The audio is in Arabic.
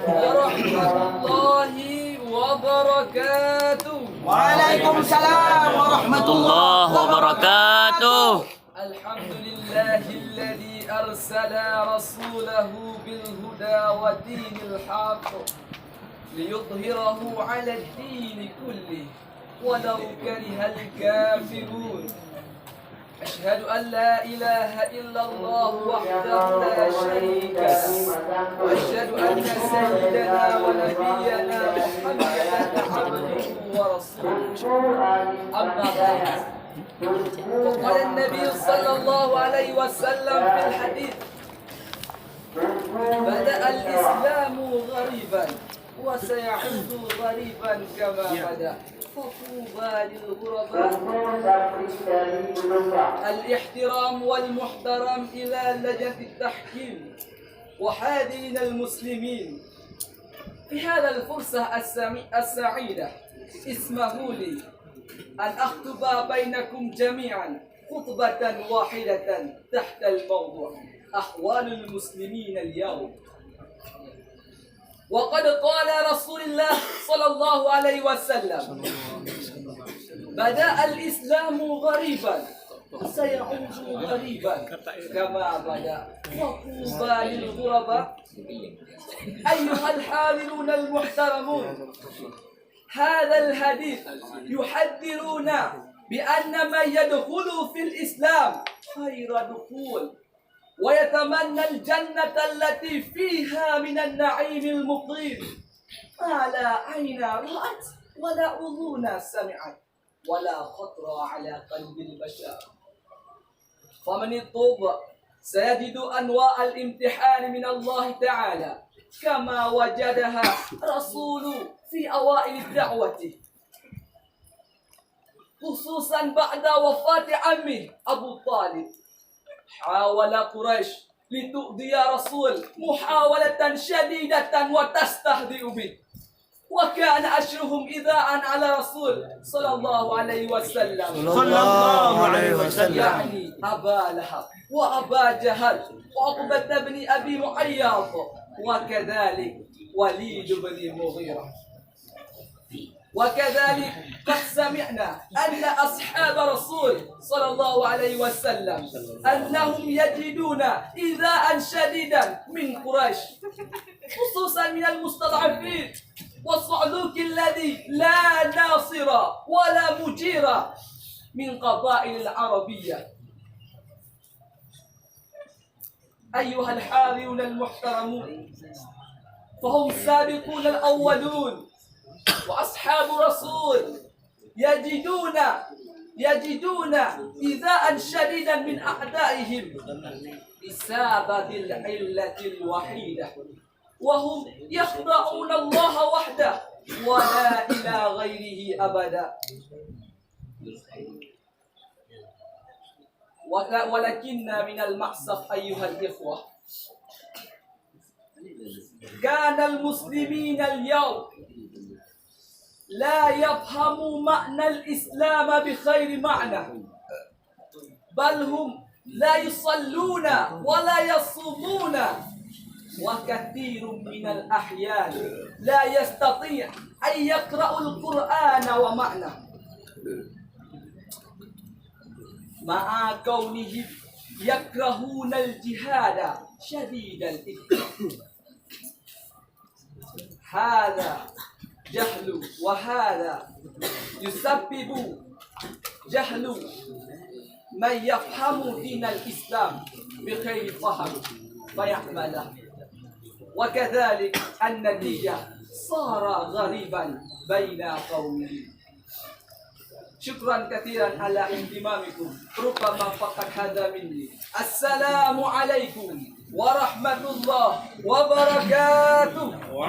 ورحمة الله وبركاته. وعليكم السلام ورحمة الله وبركاته. الحمد لله الذي أرسل رسوله بالهدى ودين الحق ليظهره على الدين كله ولو كره الكافرون. أشهد أن لا إله إلا الله وحده لا شريك له، وأشهد أن سيدنا ونبينا محمدا عبده ورسوله. أما بعد، وقال النبي صلى الله عليه وسلم في الحديث: بدأ الإسلام غريبا وسيعود غريبا كما بدأ، فطوبى للغرباء. الاحترام والمحترم إلى لجنة التحكيم وحاضرين المسلمين، في هذا الفرصة السعيدة اسمحوا لي أن أخطب بينكم جميعا خطبة واحدة تحت الموضوع أحوال المسلمين اليوم. وقد قال رسول الله صلى الله عليه وسلم: بدأ الإسلام غريبا سيعود غريبا كما بدأ، فطوبى للغرباء. أيها الحاضرون المحترمون، هذا الحديث يحذرنا بأن من يدخل في الإسلام خير دخول ويتمنى الجنة التي فيها من النعيم المقيم ما لا عين رأت ولا أذن سمعت ولا خطر على قلب البشر. فمن الطوب سيجد أنواع الامتحان من الله تعالى كما وجدها رسول في أوائل الدعوة، خصوصا بعد وفاة عمه أبو طالب. حاول قريش لتؤذي رسول محاولة شديدة وتستهزئ به، وكان أشرهم إيذاء على رسول صلى الله عليه وسلم، يعني أبا لهب وأبا جهل وعقبة بن أبي معيط وكذلك وليد بن المغيرة. وكذلك قد سمعنا أن أصحاب رسول صلى الله عليه وسلم أنهم يجدون إيذاء شديدا من قريش، خصوصا من المستضعفين والصعلوك الذي لا ناصر ولا مجير من قبائل العربية. أيها الحاضرون المحترمون، فهم السابقون الأولون وأصحاب رسول يجدون إيذاء شديدا من أعدائهم بسبب العلة الوحيدة، وهم يخضعون الله وحده ولا إلى غيره أبدا. ولكن من المأسف أيها الإخوة، كان المسلمين اليوم لا يفهموا معنى الإسلام بخير معنى، بل هم لا يصلون ولا يصومون، وكثير من الأحيان لا يستطيع أن يقرأ القرآن ومعنى، مع كونهم يكرهون الجهاد شديد الإكراه. هذا جهل، وهذا يسبب جهل من يفهم دين الإسلام بخير فهم فيعمله، وكذلك النتيجة صار غريبا بين قومه. شكرا كثيرا على اهتمامكم، ربما فقط هذا مني. السلام عليكم ورحمة الله وبركاته.